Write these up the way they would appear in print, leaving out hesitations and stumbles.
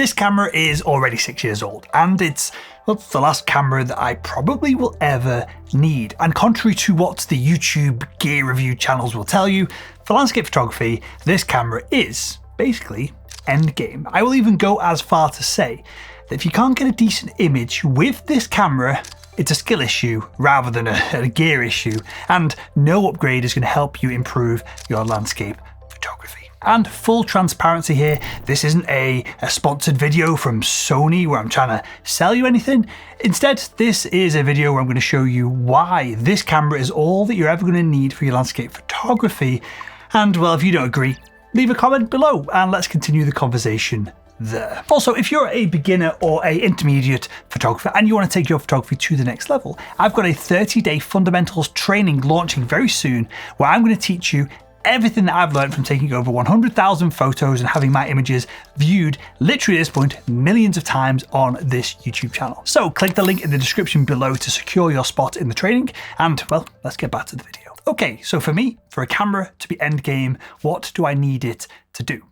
This camera is already 6 years old, and it's the last camera that I probably will ever need. And contrary to what the YouTube gear review channels will tell you, for landscape photography, this camera is basically endgame. I will even go as far to say that if you can't get a decent image with this camera, it's a skill issue rather than a gear issue, and no upgrade is going to help you improve your landscape photography. And full transparency here, this isn't a sponsored video from Sony where I'm trying to sell you anything. Instead, this is a video where I'm going to show you why this camera is all that you're ever going to need for your landscape photography. And well, if you don't agree, leave a comment below and let's continue the conversation there. Also, if you're a beginner or a intermediate photographer and you want to take your photography to the next level, I've got a 30-day fundamentals training launching very soon where I'm going to teach you everything that I've learned from taking over 100,000 photos and having my images viewed literally at this point millions of times on this YouTube channel. So click the link in the description below to secure your spot in the training, and well, let's get back to the video. Okay, so for me, for a camera to be endgame, what do I need it to do?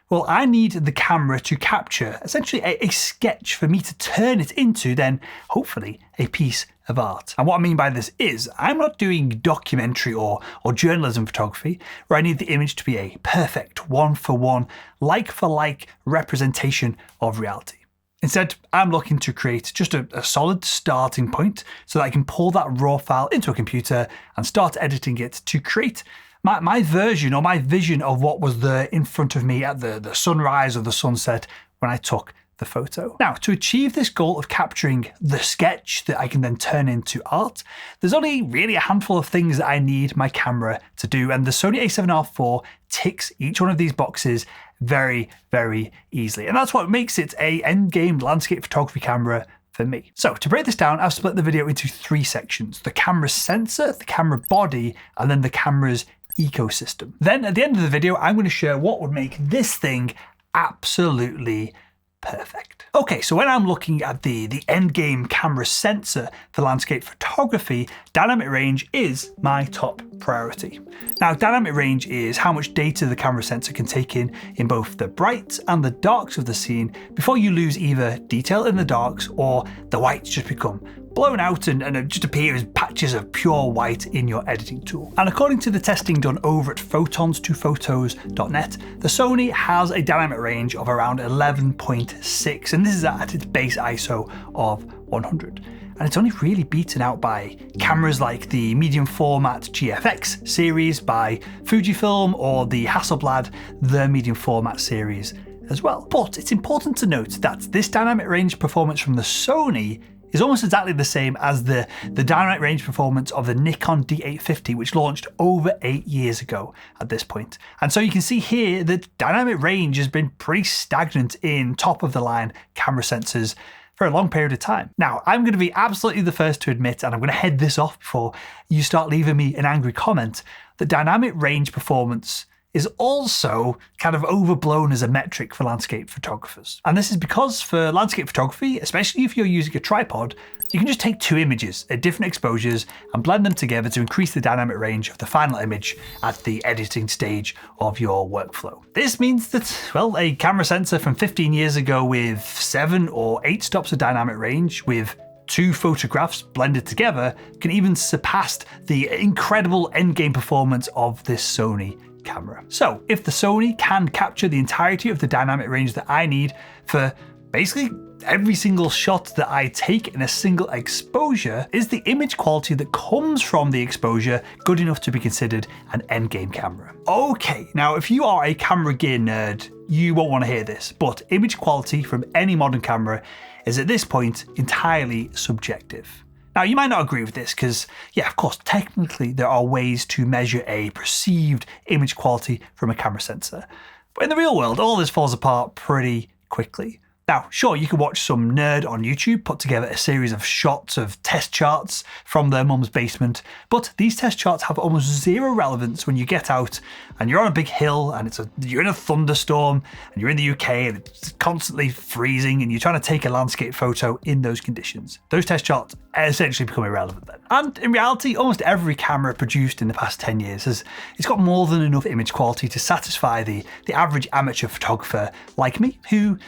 Well, I need the camera to capture essentially a sketch for me to turn it into then hopefully a piece of art. And what I mean by this is I'm not doing documentary or journalism photography where I need the image to be a perfect one-for-one, like-for-like representation of reality. Instead, I'm looking to create just a solid starting point so that I can pull that raw file into a computer and start editing it to create my version or my vision of what was there in front of me at the sunrise or the sunset when I took the photo. Now, to achieve this goal of capturing the sketch that I can then turn into art, there's only really a handful of things that I need my camera to do, and the Sony a7R IV ticks each one of these boxes very, very easily. And that's what makes it a endgame landscape photography camera for me. So to break this down, I've split the video into 3 sections: the camera's sensor, the camera body, and then the camera's ecosystem. Then at the end of the video, I'm going to share what would make this thing absolutely perfect. Okay, so when I'm looking at the endgame camera sensor for landscape photography, dynamic range is my top priority. Now, dynamic range is how much data the camera sensor can take in both the brights and the darks of the scene before you lose either detail in the darks or the whites just become blown out and it just appears as patches of pure white in your editing tool. And according to the testing done over at photons2photos.net, the Sony has a dynamic range of around 11.6, and this is at its base ISO of 100. And it's only really beaten out by cameras like the medium format GFX series by Fujifilm or the Hasselblad, the medium format series as well. But it's important to note that this dynamic range performance from the Sony is almost exactly the same as the dynamic range performance of the Nikon D850, which launched over 8 years ago at this point. And so you can see here that dynamic range has been pretty stagnant in top of the line camera sensors for a long period of time. Now, I'm going to be absolutely the first to admit, and I'm going to head this off before you start leaving me an angry comment, that dynamic range performance is also kind of overblown as a metric for landscape photographers. And this is because for landscape photography, especially if you're using a tripod, you can just take 2 images at different exposures and blend them together to increase the dynamic range of the final image at the editing stage of your workflow. This means that, well, a camera sensor from 15 years ago with 7 or 8 stops of dynamic range with 2 photographs blended together can even surpass the incredible endgame performance of this Sony camera. So if the Sony can capture the entirety of the dynamic range that I need for basically every single shot that I take in a single exposure, is the image quality that comes from the exposure good enough to be considered an endgame camera? Okay, now if you are a camera gear nerd, you won't want to hear this, but image quality from any modern camera is at this point entirely subjective. Now, you might not agree with this because, yeah, of course, technically there are ways to measure a perceived image quality from a camera sensor. But in the real world, all this falls apart pretty quickly. Now, sure, you can watch some nerd on YouTube put together a series of shots of test charts from their mum's basement, but these test charts have almost zero relevance when you get out and you're on a big hill and you're in a thunderstorm and you're in the UK and it's constantly freezing and you're trying to take a landscape photo in those conditions. Those test charts essentially become irrelevant then. And in reality, almost every camera produced in the past 10 years it's got more than enough image quality to satisfy the average amateur photographer like me, who,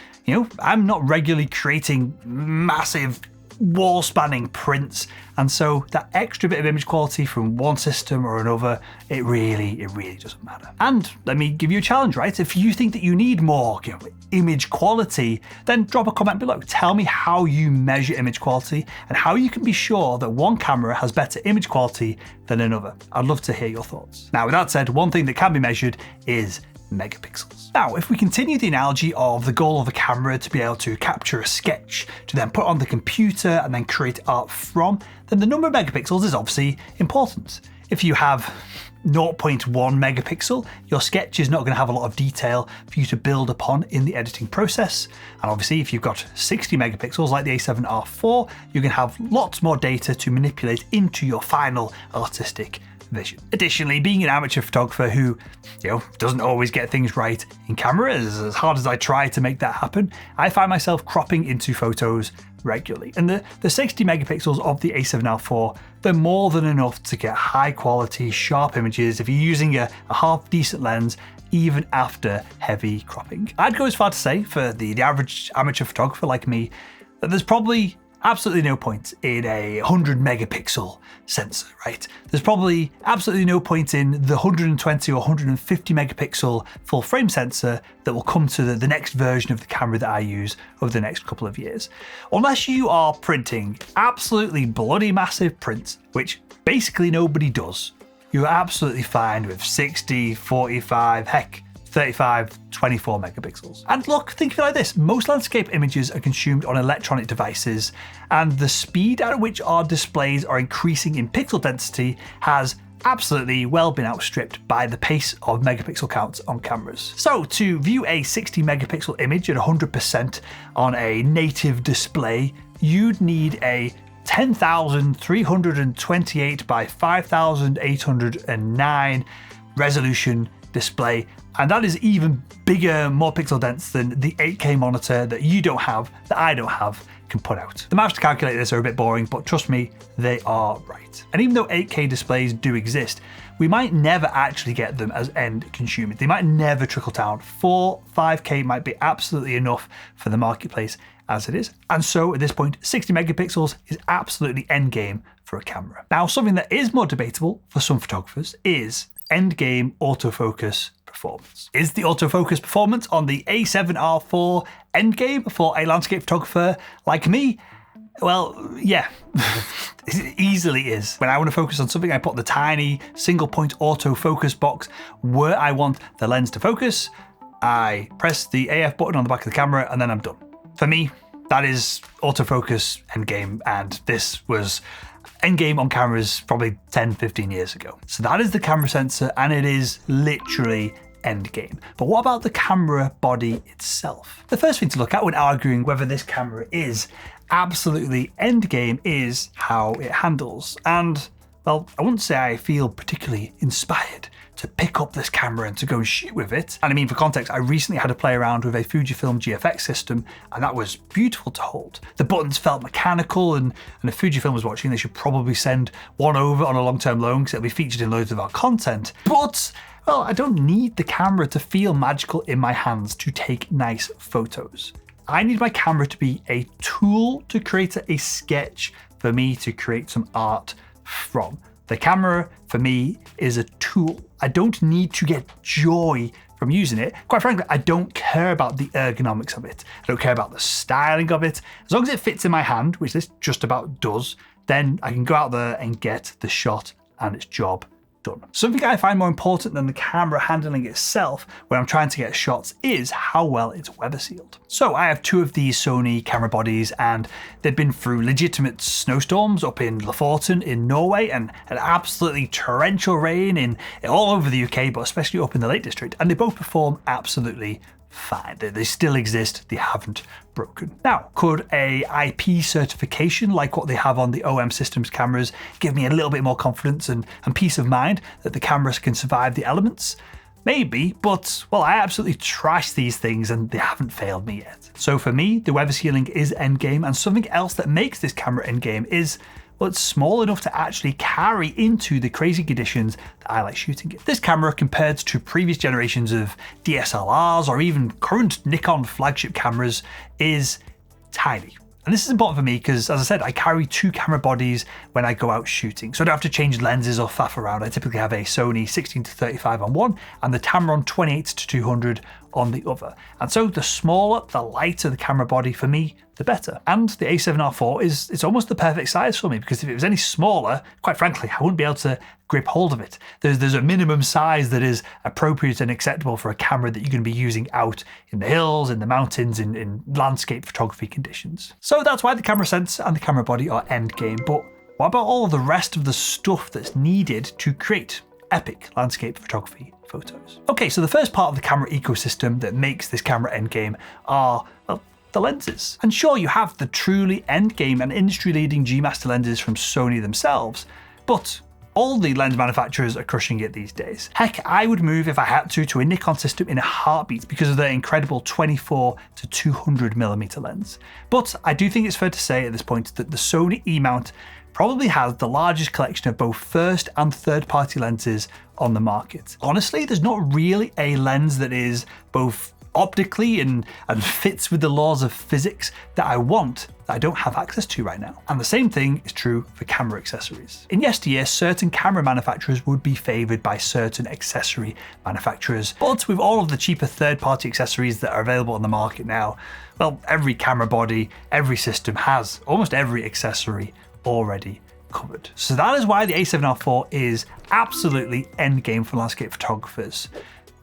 I'm not regularly creating massive wall-spanning prints, and so that extra bit of image quality from one system or another, it really doesn't matter. And let me give you a challenge, right? If you think that you need more image quality, then drop a comment below. Tell me how you measure image quality and how you can be sure that one camera has better image quality than another. I'd love to hear your thoughts. Now, with that said, one thing that can be measured is megapixels. Now, if we continue the analogy of the goal of a camera to be able to capture a sketch, to then put on the computer and then create art from, then the number of megapixels is obviously important. If you have 0.1 megapixel, your sketch is not going to have a lot of detail for you to build upon in the editing process. And obviously, if you've got 60 megapixels like the A7R4, you can have lots more data to manipulate into your final artistic vision. Additionally, being an amateur photographer who, doesn't always get things right in camera, as hard as I try to make that happen, I find myself cropping into photos regularly. And the 60 megapixels of the A7R4, they're more than enough to get high quality, sharp images if you're using a half decent lens, even after heavy cropping. I'd go as far to say, for the average amateur photographer like me, that there's probably absolutely no point in a 100 megapixel sensor, right? There's probably absolutely no point in the 120 or 150 megapixel full frame sensor that will come to the next version of the camera that I use over the next couple of years. Unless you are printing absolutely bloody massive prints, which basically nobody does, you're absolutely fine with 60, 45, heck, 35, 24 megapixels. And look, think of it like this. Most landscape images are consumed on electronic devices, and the speed at which our displays are increasing in pixel density has absolutely well been outstripped by the pace of megapixel counts on cameras. So to view a 60 megapixel image at 100% on a native display, you'd need a 10,328 by 5,809 resolution display, and that is even bigger, more pixel dense than the 8K monitor that you don't have, that I don't have, can put out. The maths to calculate this are a bit boring, but trust me, they are right. And even though 8K displays do exist, we might never actually get them as end consumers. They might never trickle down. 4, 5K might be absolutely enough for the marketplace as it is. And so at this point, 60 megapixels is absolutely endgame for a camera. Now, something that is more debatable for some photographers is endgame autofocus performance. Is the autofocus performance on the A7R4 endgame for a landscape photographer like me? Well, yeah, it easily is. When I want to focus on something, I put the tiny single point autofocus box where I want the lens to focus. I press the AF button on the back of the camera and then I'm done. For me, that is autofocus endgame, and this was endgame on cameras probably 10, 15 years ago. So that is the camera sensor, and it is literally endgame. But what about the camera body itself? The first thing to look at when arguing whether this camera is absolutely endgame is how it handles. And, well, I wouldn't say I feel particularly inspired to pick up this camera and to go and shoot with it. And I mean, for context, I recently had to play around with a Fujifilm GFX system, and that was beautiful to hold. The buttons felt mechanical, and if Fujifilm was watching, they should probably send one over on a long-term loan because it'll be featured in loads of our content. But, well, I don't need the camera to feel magical in my hands to take nice photos. I need my camera to be a tool to create a sketch for me to create some art from. The camera, for me, is a tool. I don't need to get joy from using it. Quite frankly, I don't care about the ergonomics of it. I don't care about the styling of it. As long as it fits in my hand, which this just about does, then I can go out there and get the shot and its job done. Something I find more important than the camera handling itself when I'm trying to get shots is how well it's weather sealed. So I have 2 of these Sony camera bodies, and they've been through legitimate snowstorms up in Lofoten in Norway, and an absolutely torrential rain in all over the UK, but especially up in the Lake District, and they both perform absolutely fine. They still exist, they haven't broken. Now, could a IP certification like what they have on the OM Systems cameras give me a little bit more confidence and peace of mind that the cameras can survive the elements? Maybe, but well, I absolutely trash these things and they haven't failed me yet. So for me, the weather sealing is endgame, and something else that makes this camera endgame is, well, it's small enough to actually carry into the crazy conditions that I like shooting in. This camera, compared to previous generations of DSLRs or even current Nikon flagship cameras, is tiny. And this is important for me because, as I said, I carry 2 camera bodies when I go out shooting, so I don't have to change lenses or faff around. I typically have a Sony 16-35 on one and the Tamron 28-200 on the other. And so the smaller, the lighter the camera body for me, the better. And the A7R4 it's almost the perfect size for me, because if it was any smaller, quite frankly, I wouldn't be able to grip hold of it. There's a minimum size that is appropriate and acceptable for a camera that you're going to be using out in the hills, in the mountains, in landscape photography conditions. So that's why the camera sense and the camera body are endgame. But what about all of the rest of the stuff that's needed to create epic landscape photography photos? Okay, so the first part of the camera ecosystem that makes this camera endgame are, well, the lenses. And sure, you have the truly endgame and industry-leading G Master lenses from Sony themselves, but all the lens manufacturers are crushing it these days. Heck, I would move, if I had to a Nikon system in a heartbeat because of their incredible 24-200mm lens. But I do think it's fair to say at this point that the Sony E-mount probably has the largest collection of both first and third-party lenses on the market. Honestly, there's not really a lens that is both optically and fits with the laws of physics that I want that I don't have access to right now. And the same thing is true for camera accessories. In yesteryear, certain camera manufacturers would be favored by certain accessory manufacturers, but with all of the cheaper third-party accessories that are available on the market now, well, every camera body, every system has almost every accessory already covered. So that is why the A7R4 is absolutely endgame for landscape photographers.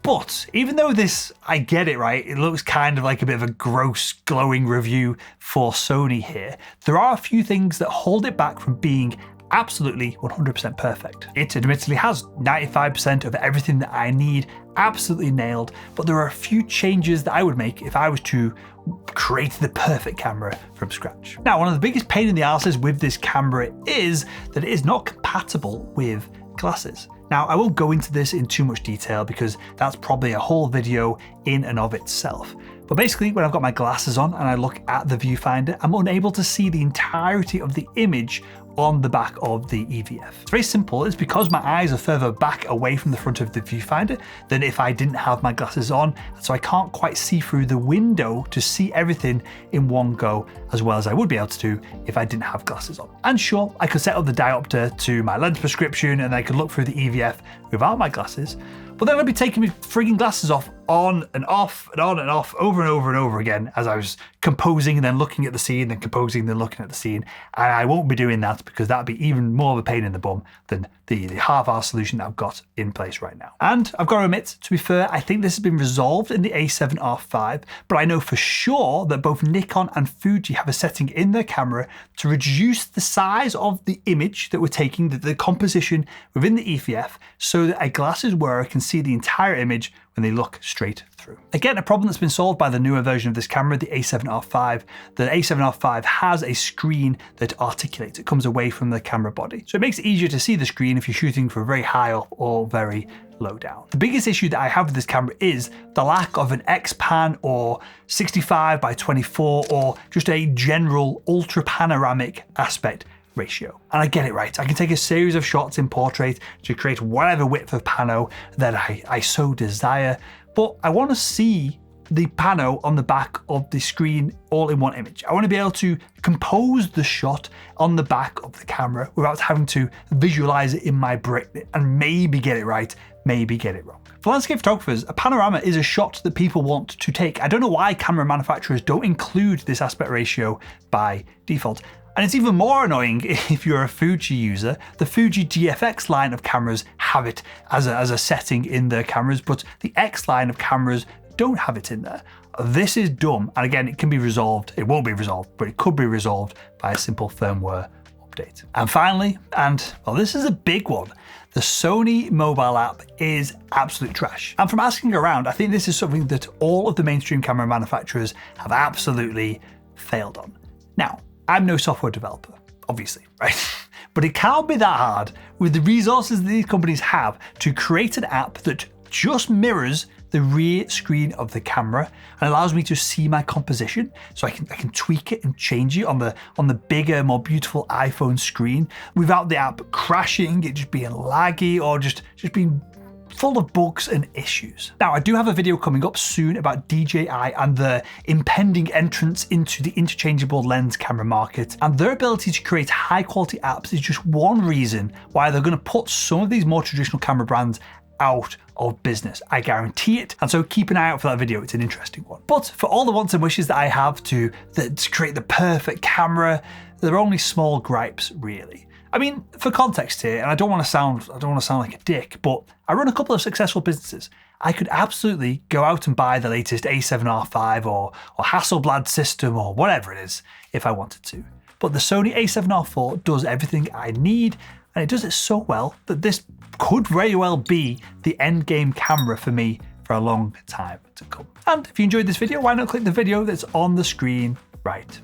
But even though this, I get it, right, it looks kind of like a bit of a gross, glowing review for Sony here, there are a few things that hold it back from being absolutely 100% perfect. It admittedly has 95% of everything that I need absolutely nailed, but there are a few changes that I would make if I was to create the perfect camera from scratch. Now, one of the biggest pain in the asses with this camera is that it is not compatible with glasses. Now, I won't go into this in too much detail because that's probably a whole video in and of itself. But basically, when I've got my glasses on and I look at the viewfinder, I'm unable to see the entirety of the image on the back of the EVF. It's very simple. It's because my eyes are further back away from the front of the viewfinder than if I didn't have my glasses on, so I can't quite see through the window to see everything in one go as well as I would be able to do if I didn't have glasses on. And sure, I could set up the diopter to my lens prescription and I could look through the EVF without my glasses, but then I'd be taking my frigging glasses off on and off and on and off over and over and over again as I was composing and then looking at the scene, then composing and then looking at the scene. And I won't be doing that because that'd be even more of a pain in the bum than the half-hour solution that I've got in place right now. And I've got to admit, to be fair, I think this has been resolved in the A7R5, but I know for sure that both Nikon and Fuji have a setting in their camera to reduce the size of the image that we're taking, the composition within the EVF, so that a glasses wearer can see the entire image when they look straight through. Again, a problem that's been solved by the newer version of this camera, the A7R5. The A7R5 has a screen that articulates. It comes away from the camera body. So it makes it easier to see the screen if you're shooting for very high up or very low down. The biggest issue that I have with this camera is the lack of an X-pan or 65x24 or just a general ultra panoramic aspect ratio. And I get it, right? I can take a series of shots in portrait to create whatever width of pano that I so desire, but I want to see the pano on the back of the screen all in one image. I want to be able to compose the shot on the back of the camera without having to visualize it in my brain and maybe get it right, maybe get it wrong. For landscape photographers, a panorama is a shot that people want to take. I don't know why camera manufacturers don't include this aspect ratio by default. And it's even more annoying if you're a Fuji user. The Fuji GFX line of cameras have it as a setting in their cameras, but the X line of cameras don't have it in there. This is dumb, and again, it can be resolved. It won't be resolved, but it could be resolved by a simple firmware update. And finally, and well, this is a big one, the Sony mobile app is absolute trash. And from asking around, I think this is something that all of the mainstream camera manufacturers have absolutely failed on. Now, I'm no software developer, obviously, right? But it can't be that hard with the resources that these companies have to create an app that just mirrors the rear screen of the camera and allows me to see my composition, so I can tweak it and change it on the bigger, more beautiful iPhone screen without the app crashing, it just being laggy or just being full of bugs and issues. Now, I do have a video coming up soon about DJI and the impending entrance into the interchangeable lens camera market, and their ability to create high quality apps is just one reason why they're going to put some of these more traditional camera brands out of business. I guarantee it. And so keep an eye out for that video. It's an interesting one. But for all the wants and wishes that I have to create the perfect camera, there are only small gripes, really. I mean, for context here, and I don't want to sound like a dick, but I run a couple of successful businesses. I could absolutely go out and buy the latest A7R5 or Hasselblad system or whatever it is if I wanted to. But the Sony A7R4 does everything I need, and it does it so well that this could very well be the end game camera for me for a long time to come. And if you enjoyed this video, why not click the video that's on the screen right